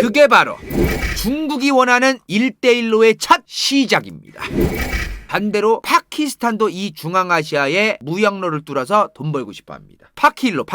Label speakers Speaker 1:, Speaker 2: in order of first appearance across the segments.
Speaker 1: 그게 바로 중국이 원하는 1대1로의 첫 시작입니다. 반대로 파키스탄도 이 중앙아시아의 무역로를 뚫어서 돈 벌고 싶어 합니다. 파키일로.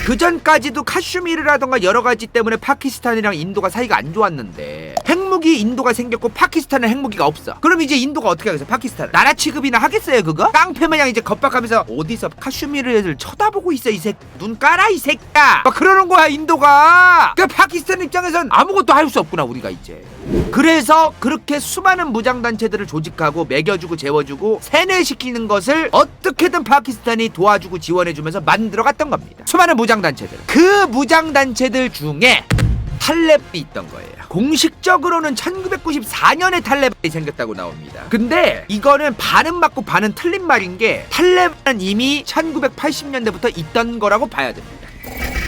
Speaker 1: 그전까지도 카슈미르라던가 여러가지 때문에 파키스탄이랑 인도가 사이가 안 좋았는데 핵무기 인도가 생겼고 파키스탄은 핵무기가 없어. 그럼 이제 인도가 어떻게 하겠어? 파키스탄 나라 취급이나 하겠어요 그거? 깡패마냥 이제 겁박하면서 어디서 카슈미르 애들 쳐다보고 있어 이 새끼. 눈 깔아 이 새끼야. 막 그러는 거야 인도가. 그러니까 파키스탄 입장에선 아무것도 할 수 없구나 우리가 이제. 그래서 그렇게 수많은 무장단체들을 조직하고 먹여주고 재워주고 세뇌시키는 것을 어떻게든 파키스탄이 도와주고 지원해주면서 만들어갔던 겁니다. 수많은 무장단체들. 그 무장단체들 중에 탈레반이 있던 거예요. 공식적으로는 1994년에 탈레반이 생겼다고 나옵니다. 근데 이거는 반은 맞고 반은 틀린 말인 게 탈레반은 이미 1980년대부터 있던 거라고 봐야 됩니다.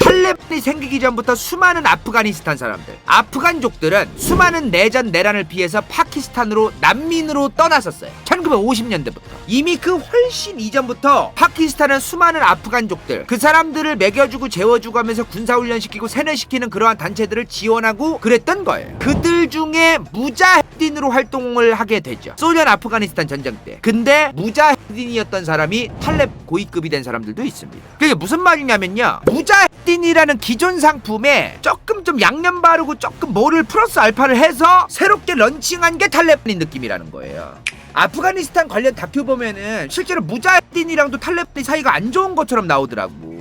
Speaker 1: 탈레반이 생기기 전부터 수많은 아프가니스탄 사람들, 아프간족들은 수많은 내전 내란을 피해서 파키스탄으로 난민으로 떠났었어요. 1950년대부터. 이미 그 훨씬 이전부터 파키스탄은 수많은 아프간족들, 그 사람들을 먹여주고 재워주고 하면서 군사훈련시키고 세뇌시키는 그러한 단체들을 지원하고 그랬던 거예요. 그들 중에 무자헤딘으로 활동을 하게 되죠. 소련 아프가니스탄 전쟁 때. 근데 무자헤딘이었던 사람이 탈레반 고위급이 된 사람들도 있습니다. 그게 무슨 말이냐면요, 무자헤딘이라는 기존 상품에 조금 좀 양념 바르고 조금 뭐를 플러스 알파를 해서 새롭게 런칭한 게 탈레반인 느낌이라는 거예요. 아프가니스탄 관련 다큐 보면은 실제로 무자헤딘이랑도 탈레반이 사이가 안 좋은 것처럼 나오더라고.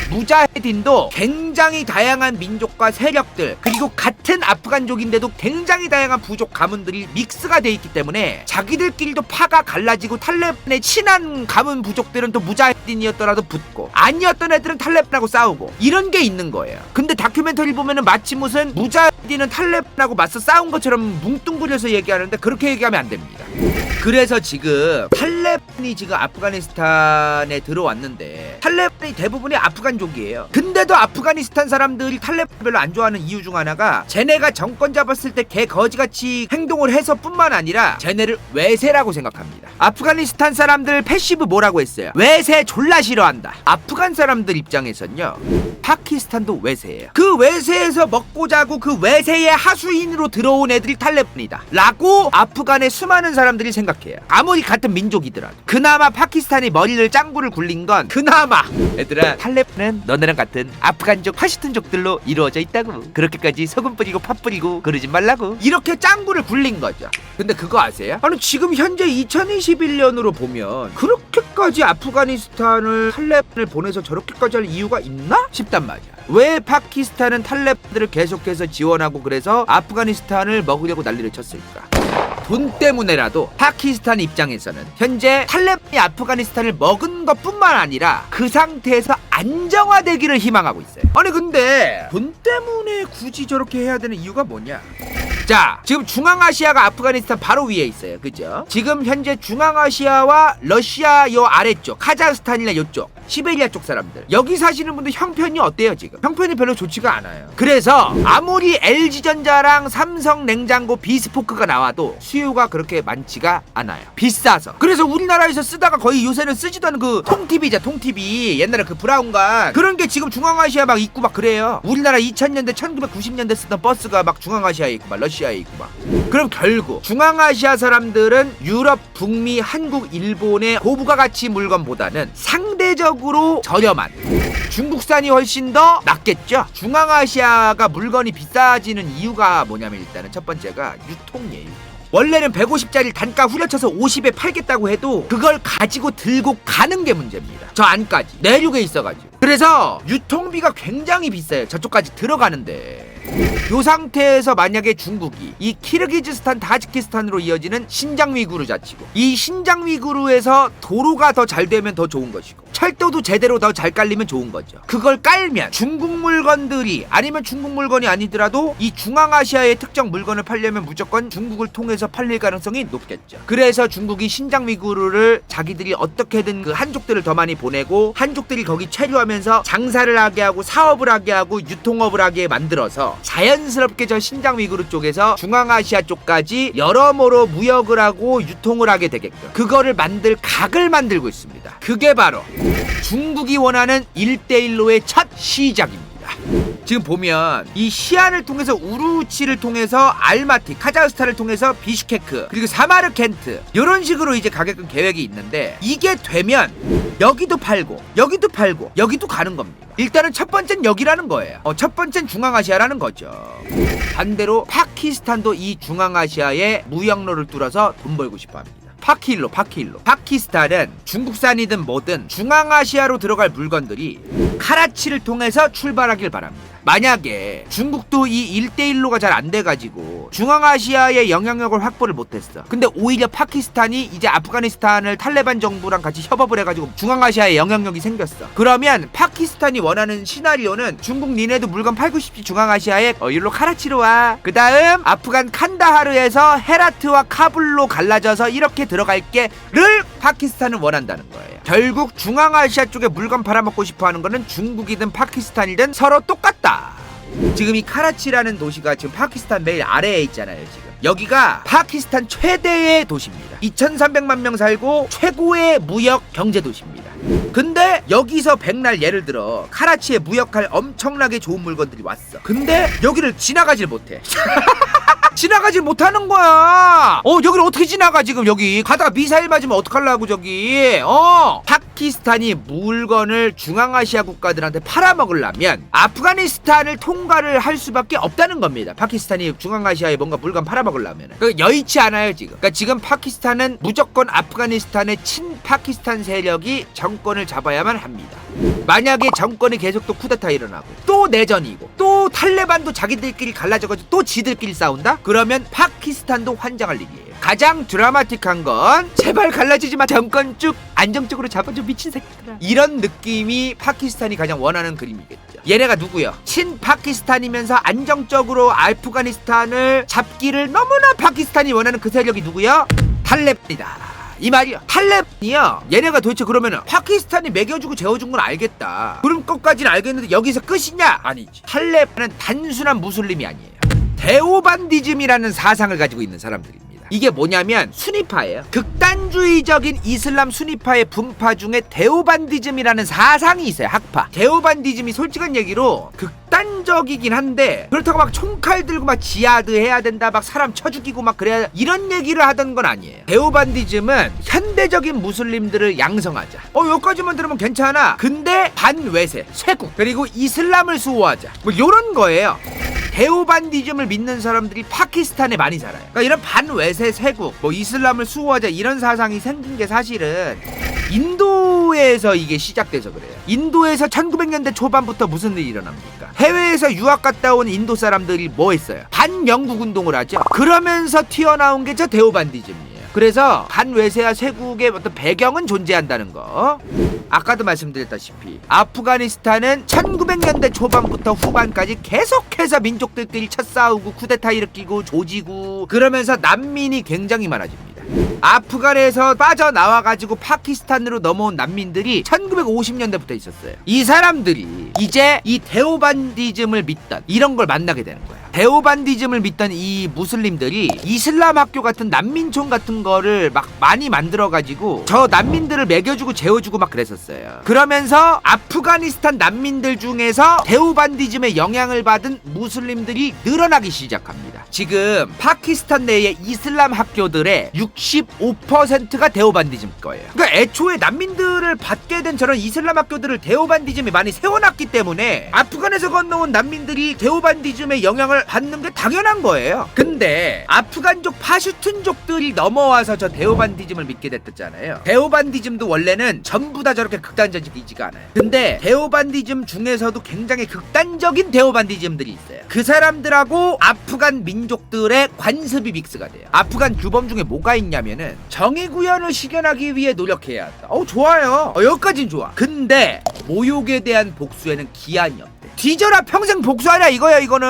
Speaker 1: 무자헤딘도 굉장히 다양한 민족과 세력들, 그리고 같은 아프간족인데도 굉장히 다양한 부족 가문들이 믹스가 돼 있기 때문에 자기들끼리도 파가 갈라지고 탈레반의 친한 가문 부족들은 또 무자헤딘이었더라도 붙고 아니었던 애들은 탈레반하고 싸우고 이런 게 있는 거예요. 근데 다큐멘터리 보면은 마치 무슨 무자헤딘은 탈레반하고 맞서 싸운 것처럼 뭉뚱그려서 얘기하는데 그렇게 얘기하면 안 됩니다. 그래서 지금 탈레반이 지금 아프가니스탄에 들어왔는데 탈레반이 대부분이 아프간족이에요. 근데도 아프가니스탄 사람들이 탈레반 별로 안 좋아하는 이유 중 하나가 쟤네가 정권 잡았을 때 개 거지같이 행동을 해서 뿐만 아니라 쟤네를 외세라고 생각합니다. 아프가니스탄 사람들 패시브 뭐라고 했어요? 외세 졸라 싫어한다. 아프간 사람들 입장에선요, 파키스탄도 외세예요. 그 외세에서 먹고 자고 그 외세의 하수인으로 들어온 애들이 탈레반이다 라고 아프간의 수많은 사람들이 생각해요. 아무리 같은 민족이더라도. 그나마 파키스탄이 머리를 짱구를 굴린 건 그나마 얘들아, 탈레반은 너네랑 같은 아프간족 파시툰족들로 이루어져 있다고. 그렇게까지 소금 뿌리고 팥 뿌리고 그러지 말라고. 이렇게 짱구를 굴린 거죠. 근데 그거 아세요? 아니 지금 현재 2021년으로 보면 그렇게까지 아프가니스탄을 탈레반을 보내서 저렇게까지 할 이유가 있나 싶단 말이야. 왜 파키스탄은 탈레반들을 계속해서 지원하고 그래서 아프가니스탄을 먹으려고 난리를 쳤을까? 돈 때문에라도 파키스탄 입장에서는 현재 탈레반이 아프가니스탄을 먹은 것뿐만 아니라 그 상태에서 안정화되기를 희망하고 있어요. 아니 근데 돈 때문에 굳이 저렇게 해야 되는 이유가 뭐냐? 자, 지금 중앙아시아가 아프가니스탄 바로 위에 있어요. 그죠? 지금 현재 중앙아시아와 러시아 요 아래쪽, 카자흐스탄이나 요쪽, 시베리아 쪽 사람들, 여기 사시는 분들 형편이 어때요 지금? 형편이 별로 좋지가 않아요. 그래서 아무리 LG전자랑 삼성냉장고 비스포크가 나와도 수요가 그렇게 많지가 않아요. 비싸서. 그래서 우리나라에서 쓰다가 거의 요새는 쓰지도 않은 그 통TV죠. 통TV. 옛날에 그 브라운관 그런 게 지금 중앙아시아 막 있고 막 그래요. 우리나라 2000년대 1990년대 쓰던 버스가 막 중앙아시아에 있고 막 러시아에 있고 막. 그럼 결국 중앙아시아 사람들은 유럽, 북미, 한국, 일본의 고부가 가치 물건보다는 상대적으로 저렴한 중국산이 훨씬 더 낫겠죠. 중앙아시아가 물건이 비싸지는 이유가 뭐냐면 일단은 첫 번째가 유통이에요. 원래는 150짜리 단가 후려쳐서 50에 팔겠다고 해도 그걸 가지고 들고 가는 게 문제입니다. 저 안까지 내륙에 있어가지고. 그래서 유통비가 굉장히 비싸요. 저쪽까지 들어가는데. 요 상태에서 만약에 중국이 이 키르기즈스탄, 타지키스탄으로 이어지는 신장 위구르 자치구, 이 신장 위구르에서 도로가 더 잘 되면 더 좋은 것이고 철도도 제대로 더 잘 깔리면 좋은 거죠. 그걸 깔면 중국 물건들이, 아니면 중국 물건이 아니더라도 이 중앙아시아의 특정 물건을 팔려면 무조건 중국을 통해서 팔릴 가능성이 높겠죠. 그래서 중국이 신장 위구르를 자기들이 어떻게든 그 한족들을 더 많이 보내고 한족들이 거기 체류하면서 장사를 하게 하고 사업을 하게 하고 유통업을 하게 만들어서 자연스럽게 저 신장 위구르 쪽에서 중앙아시아 쪽까지 여러모로 무역을 하고 유통을 하게 되게끔 그거를 만들 각을 만들고 있습니다. 그게 바로 중국이 원하는 1대1로의 첫 시작입니다. 지금 보면 이 시안을 통해서 우루치를 통해서 알마티, 카자흐스탄을 통해서 비슈케크, 그리고 사마르켄트 이런 식으로 이제 가게끔 계획이 있는데 이게 되면 여기도 팔고 여기도 팔고 여기도 가는 겁니다. 일단은 첫 번째는 여기라는 거예요. 첫 번째는 중앙아시아라는 거죠. 반대로 파키스탄도 이 중앙아시아의 무역로를 뚫어서 돈 벌고 싶어 합니다. 파키일로. 파키스탄은 중국산이든 뭐든 중앙아시아로 들어갈 물건들이 카라치를 통해서 출발하길 바랍니다. 만약에 중국도 이 1대1로가 잘 안 돼가지고 중앙아시아의 영향력을 확보를 못했어. 근데 오히려 파키스탄이 이제 아프가니스탄을 탈레반 정부랑 같이 협업을 해가지고 중앙아시아에 영향력이 생겼어. 그러면 파키스탄이 원하는 시나리오는 중국 니네도 물건 팔고 싶지 중앙아시아에 일로 카라치로 와. 그 다음 아프간 칸다하르에서 헤라트와 카불로 갈라져서 이렇게 들어갈게를 파키스탄은 원한다는 거예요. 결국 중앙아시아 쪽에 물건 팔아먹고 싶어하는 거는 중국이든 파키스탄이든 서로 똑같다. 지금 이 카라치라는 도시가 지금 파키스탄 매일 아래에 있잖아요. 지금 여기가 파키스탄 최대의 도시입니다. 2300만 명 살고 최고의 무역 경제 도시입니다. 근데 여기서 백날 예를 들어 카라치에 무역할 엄청나게 좋은 물건들이 왔어. 근데 여기를 지나가질 못해. 지나가질 못하는 거야. 여기를 어떻게 지나가. 지금 여기 가다가 미사일 맞으면 어떡하려고. 저기 파키스탄이 물건을 중앙아시아 국가들한테 팔아먹으려면 아프가니스탄을 통과를 할 수밖에 없다는 겁니다. 파키스탄이 중앙아시아에 뭔가 물건 팔아먹으려면 여의치 않아요 지금. 그러니까 지금 파키스탄은 무조건 아프가니스탄의 친파키스탄 세력이 정권을 잡아야만 합니다. 만약에 정권이 계속 또 쿠데타 일어나고 또 내전이고 또 탈레반도 자기들끼리 갈라져가지고 또 지들끼리 싸운다? 그러면 파키스탄도 환장할 일이에요. 가장 드라마틱한 건 제발 갈라지지 마, 정권 쭉 안정적으로 잡아줘 미친 새끼들아, 이런 느낌이 파키스탄이 가장 원하는 그림이겠죠. 얘네가 누구요? 친파키스탄이면서 안정적으로 아프가니스탄을 잡기를 너무나 파키스탄이 원하는 그 세력이 누구요? 탈레반이다 이 말이야. 탈레반이요. 얘네가 도대체 그러면은 파키스탄이 먹여주고 재워준 건 알겠다. 그런 것까지는 알겠는데 여기서 끝이냐? 아니지. 탈레반은 단순한 무슬림이 아니에요. 데오반디즘이라는 사상을 가지고 있는 사람들입니다. 이게 뭐냐면 순위파예요. 극단주의적인 이슬람 순위파의 분파 중에 데오반디즘이라는 사상이 있어요. 학파. 데오반디즘이 솔직한 얘기로 극단적이긴 한데 그렇다고 막 총칼 들고 막 지하드 해야 된다, 막 사람 쳐 죽이고 막 그래야 이런 얘기를 하던 건 아니에요. 데오반디즘은 현대적인 무슬림들을 양성하자. 여기까지만 들으면 괜찮아. 근데 반외세, 쇄국, 그리고 이슬람을 수호하자. 뭐 이런 거예요. 데오반디즘을 믿는 사람들이 파키스탄에 많이 살아요. 그러니까 이런 반외세, 쇄국, 뭐 이슬람을 수호하자 이런 사상이 생긴 게 사실은 인도에서 이게 시작돼서 그래요. 인도에서 1900년대 초반부터 무슨 일이 일어납니까? 해외에서 유학 갔다 온 인도 사람들이 뭐 했어요? 반영국 운동을 하죠. 그러면서 튀어나온 게 저 데오반디즘이에요. 그래서 반외세와 쇄국의 어떤 배경은 존재한다는 거. 아까도 말씀드렸다시피 아프가니스탄은 1900년대 초반부터 후반까지 계속해서 민족들끼리 쳐싸우고 쿠데타 일으키고 조지고 그러면서 난민이 굉장히 많아집니다. 아프간에서 빠져나와가지고 파키스탄으로 넘어온 난민들이 1950년대부터 있었어요. 이 사람들이 이제 이 데오반디즘을 믿던 이런 걸 만나게 되는 거야. 데오반디즘을 믿던 이 무슬림들이 이슬람 학교 같은 난민촌 같은 거를 막 많이 만들어가지고 저 난민들을 먹여주고 재워주고 막 그랬었어요. 그러면서 아프가니스탄 난민들 중에서 데오반디즘의 영향을 받은 무슬림들이 늘어나기 시작합니다. 지금 파키스탄 내의 이슬람 학교들의 65%가 데오반디즘 거예요. 그러니까 애초에 난민들을 받게 된 저런 이슬람 학교들을 데오반디즘이 많이 세워놨기 때문에 아프간에서 건너온 난민들이 데오반디즘의 영향을 받는 게 당연한 거예요. 근데 아프간족 파슈툰족들이 넘어와서 저 데오반디즘을 믿게 됐잖아요. 데오반디즘도 원래는 전부 다 저렇게 극단적이지가 않아요. 근데 데오반디즘 중에서도 굉장히 극단적인 데오반디즘들이 있어요. 그 사람들하고 아프간 민족들의 관습이 믹스가 돼요. 아프간 규범 중에 뭐가 있냐면은 정의구현을 실현하기 위해 노력해야 한다. 좋아요. 여기까진 좋아. 근데 모욕에 대한 복수에는 기한이 없대. 뒤져라 평생 복수하랴 이거야 이거는.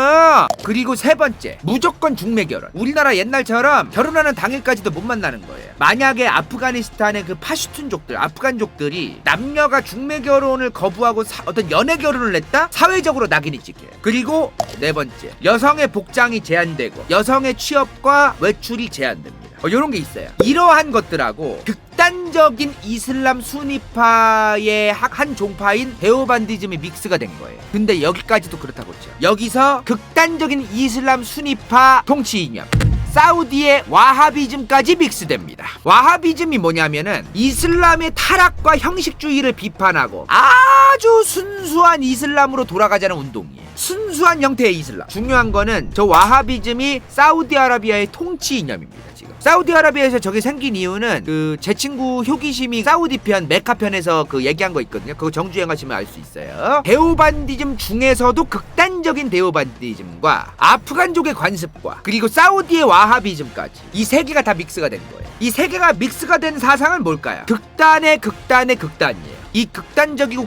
Speaker 1: 그리고 세 번째, 무조건 중매 결혼. 우리나라 옛날처럼 결혼하는 당일까지도 못 만나는 거예요. 만약에 아프가니스탄의 그 파슈툰족들, 아프간족들이 남녀가 중매 결혼을 거부하고 어떤 연애 결혼을 했다? 사회적으로 낙인이 찍혀요. 그리고 네 번째, 여성의 복장이 제한되고 여성의 취업과 외출이 제한됩니다. 요런 게 있어요. 이러한 것들하고 극단적인 이슬람 수니파의 한 종파인 데오반디즘이 믹스가 된 거예요. 근데 여기까지도 그렇다고 했죠. 여기서 극단적인 이슬람 수니파 통치 이념, 사우디의 와하비즘까지 믹스됩니다. 와하비즘이 뭐냐면은 이슬람의 타락과 형식주의를 비판하고 아주 순수한 이슬람으로 돌아가자는 운동이에요. 순수한 형태의 이슬람. 중요한 거는 저 와하비즘이 사우디아라비아의 통치 이념입니다. 지금 사우디아라비아에서 저게 생긴 이유는 그 제 친구 효기심이 사우디 편 메카 편에서 그 얘기한 거 있거든요. 그거 정주행하시면 알 수 있어요. 데오반디즘 중에서도 극단적인 데오반디즘과 아프간족의 관습과 그리고 사우디의 와하비즘까지 이 세 개가 다 믹스가 된 거예요. 이 세 개가 믹스가 된 사상은 뭘까요? 극단의 극단이에요. 이 극단적인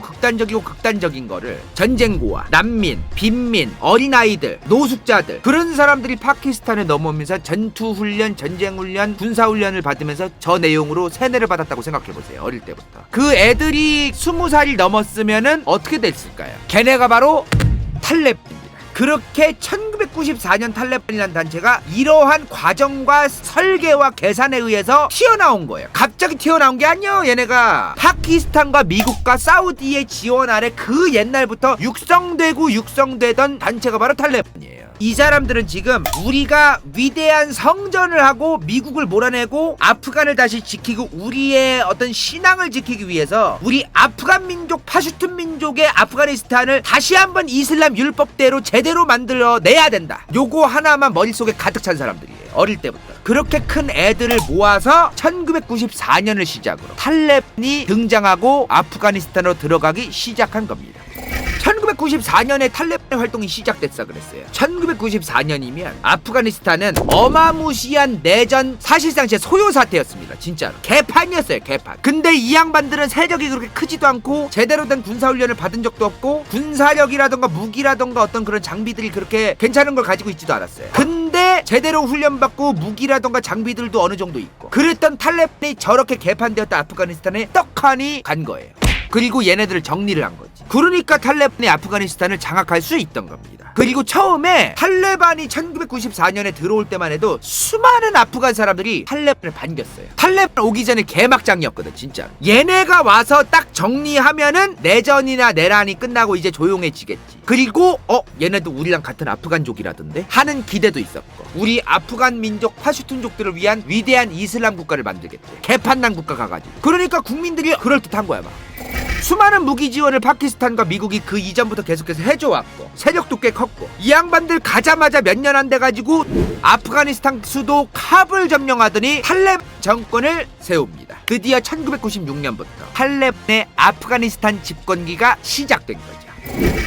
Speaker 1: 거를 전쟁고아, 난민, 빈민, 어린아이들, 노숙자들 그런 사람들이 파키스탄에 넘어오면서 전투훈련, 전쟁훈련, 군사훈련을 받으면서 저 내용으로 세뇌를 받았다고 생각해보세요. 어릴 때부터. 그 애들이 20살이 넘었으면은 어떻게 됐을까요? 걔네가 바로 탈레반입니다. 그렇게 1994년 탈레반이라는 단체가 이러한 과정과 설계와 계산에 의해서 튀어나온 거예요. 갑자기 튀어나온 게 아니에요. 얘네가 파키스탄과 미국과 사우디의 지원 아래 그 옛날부터 육성되던 단체가 바로 탈레반이에요. 이 사람들은 지금 우리가 위대한 성전을 하고 미국을 몰아내고 아프간을 다시 지키고 우리의 어떤 신앙을 지키기 위해서 우리 아프간 민족, 파슈툰 민족의 아프가니스탄을 다시 한번 이슬람 율법대로 제대로 만들어내야 된다. 요거 하나만 머릿속에 가득 찬 사람들이에요. 어릴 때부터. 그렇게 큰 애들을 모아서 1994년을 시작으로 탈레반이 등장하고 아프가니스탄으로 들어가기 시작한 겁니다. 1994년에 탈레반의 활동이 시작됐어 그랬어요. 1994년이면 아프가니스탄은 어마무시한 내전, 사실상 제 소요 사태였습니다. 진짜로 개판이었어요. 개판. 근데 이 양반들은 세력이 그렇게 크지도 않고 제대로 된 군사훈련을 받은 적도 없고 군사력이라던가 무기라던가 어떤 그런 장비들이 그렇게 괜찮은 걸 가지고 있지도 않았어요. 근데 제대로 훈련받고 무기라던가 장비들도 어느 정도 있고 그랬던 탈레반이 저렇게 개판되었던 아프가니스탄에 떡하니 간 거예요. 그리고 얘네들을 정리를 한 거지. 그러니까 탈레반이 아프가니스탄을 장악할 수 있던 겁니다. 그리고 처음에 탈레반이 1994년에 들어올 때만 해도 수많은 아프간 사람들이 탈레반을 반겼어요. 탈레반 오기 전에 개막장이었거든 진짜로. 얘네가 와서 딱 정리하면은 내전이나 내란이 끝나고 이제 조용해지겠지. 그리고 얘네도 우리랑 같은 아프간족이라던데 하는 기대도 있었고 우리 아프간 민족 파슈툰족들을 위한 위대한 이슬람 국가를 만들겠대. 개판난 국가 가가지고. 그러니까 국민들이 그럴듯한 거야 막. 수많은 무기 지원을 파키스탄과 미국이 그 이전부터 계속해서 해줘왔고 세력도 꽤 컸고 이 양반들 가자마자 몇 년 안 돼가지고 아프가니스탄 수도 카불 점령하더니 탈레반 정권을 세웁니다. 드디어 1996년부터 탈레반의 아프가니스탄 집권기가 시작된 거죠.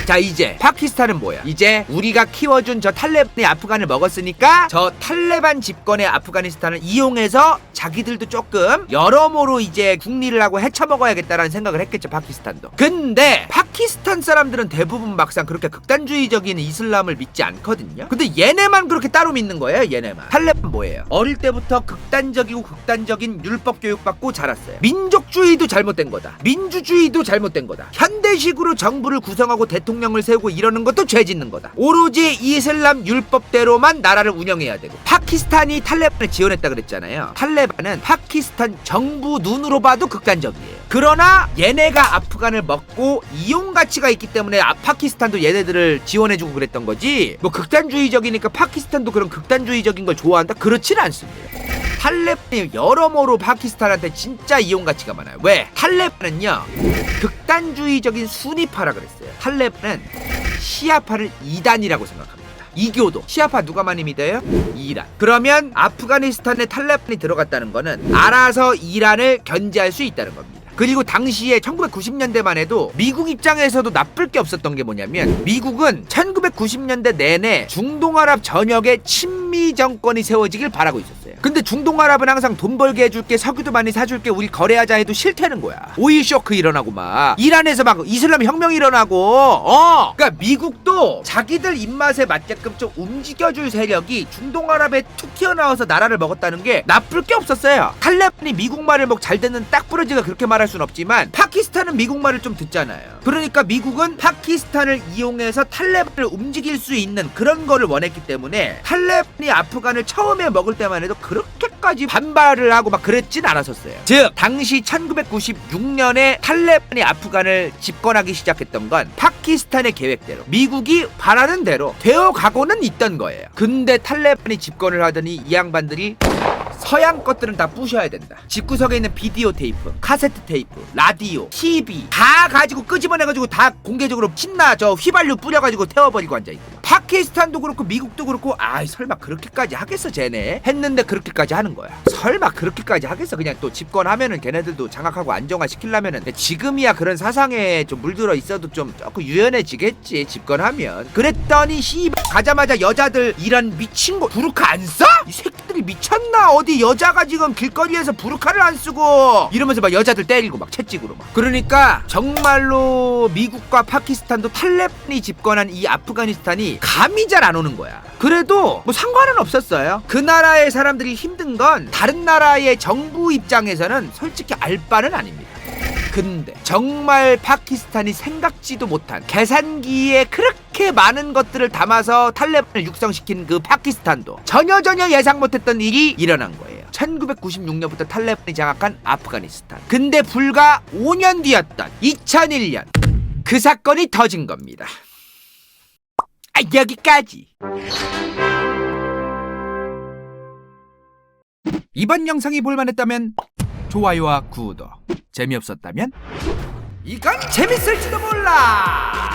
Speaker 1: 자, 이제 파키스탄은 뭐야? 이제 우리가 키워준 저 탈레반이 아프간을 먹었으니까 저 탈레반 집권의 아프가니스탄을 이용해서 자기들도 조금 여러모로 이제 국리를 하고 헤쳐먹어야겠다라는 생각을 했겠죠. 파키스탄도. 근데 파키스탄 사람들은 대부분 막상 그렇게 극단주의적인 이슬람을 믿지 않거든요. 근데 얘네만 그렇게 따로 믿는 거예요. 얘네만. 탈레반 뭐예요? 어릴 때부터 극단적인 율법 교육받고 자랐어요. 민족주의도 잘못된 거다. 민주주의도 잘못된 거다. 현대식으로 정부를 구성하고 대통령을 세우고 이러는 것도 죄 짓는 거다. 오로지 이슬람 율법대로만 나라를 운영해야 되고. 파키스탄이 탈레반을 지원했다 그랬잖아요. 탈레반은 파키스탄 정부 눈으로 봐도 극단적이에요. 그러나 얘네가 아프간을 먹고 이용 가치가 있기 때문에 파키스탄도 얘네들을 지원해주고 그랬던 거지. 뭐 극단주의적이니까 파키스탄도 그런 극단주의적인 걸 좋아한다? 그렇지는 않습니다. 탈레반이 여러모로 파키스탄한테 진짜 이용 가치가 많아요. 왜? 탈레반은요 극단주의적인 수니파라 그랬어요. 탈레반은 시아파를 이단이라고 생각합니다. 이교도. 시아파 누가 많이 믿어요? 이란. 그러면 아프가니스탄에 탈레반이 들어갔다는 거는 알아서 이란을 견제할 수 있다는 겁니다. 그리고 당시에 1990년대만 해도 미국 입장에서도 나쁠 게 없었던 게 뭐냐면 미국은 1990년대 내내 중동아랍 전역에 친미 정권이 세워지길 바라고 있었어요. 근데 중동아랍은 항상 돈 벌게 해줄게, 석유도 많이 사줄게, 우리 거래하자 해도 싫다는 거야. 오일 쇼크 일어나고 막 이란에서 막 이슬람 혁명이 일어나고 그러니까 미국도 자기들 입맛에 맞게끔 좀 움직여줄 세력이 중동아랍에 툭 튀어나와서 나라를 먹었다는 게 나쁠 게 없었어요. 탈레반이 미국 말을 뭐 잘 듣는 딱부러지가 그렇게 말할 순 없지만 파키스탄은 미국 말을 좀 듣잖아요. 그러니까 미국은 파키스탄을 이용해서 탈레반을 움직일 수 있는 그런 거를 원했기 때문에 탈레반이 아프간을 처음에 먹을 때만 해도 그렇게까지 반발을 하고 막 그랬진 않았었어요. 즉 당시 1996년에 탈레반이 아프간을 집권하기 시작했던 건 파키스탄의 계획대로 미국이 바라는 대로 되어가고는 있던 거예요. 근데 탈레반이 집권을 하더니 이 양반들이 서양 것들은 다 부셔야 된다. 집구석에 있는 비디오 테이프, 카세트 테이프, 라디오, TV 다 가지고 끄집어내가지고 다 공개적으로 신나 저 휘발유 뿌려가지고 태워버리고 앉아있고, 파키스탄도 그렇고 미국도 그렇고 설마 그렇게까지 하겠어 쟤네 했는데 그렇게까지 하는 거야. 설마 그렇게까지 하겠어. 그냥 또 집권하면은 걔네들도 장악하고 안정화시키려면은 지금이야 그런 사상에 좀 물들어 있어도 좀 조금 유연해지겠지 집권하면. 그랬더니 가자마자 여자들 이런 미친 거 부르카 안 써? 이 새끼들이 미쳤나? 어디 여자가 지금 길거리에서 부르카를 안 쓰고 이러면서 막 여자들 때리고 막 채찍으로 막. 그러니까 정말로 미국과 파키스탄도 탈레반이 집권한 이 아프가니스탄이 감이 잘 안 오는 거야. 그래도 뭐 상관은 없었어요. 그 나라의 사람들이 힘든 건 다른 나라의 정부 입장에서는 솔직히 알 바는 아닙니다. 근데 정말 파키스탄이 생각지도 못한 계산기에 그렇게 많은 것들을 담아서 탈레반을 육성시킨 그 파키스탄도 전혀 예상 못했던 일이 일어난 거예요. 1996년부터 탈레반이 장악한 아프가니스탄. 근데 불과 5년 뒤였던 2001년 그 사건이 터진 겁니다. 여기까지. 이번 영상이 볼만했다면 좋아요와 구독, 재미없었다면 이건 재밌을지도 몰라.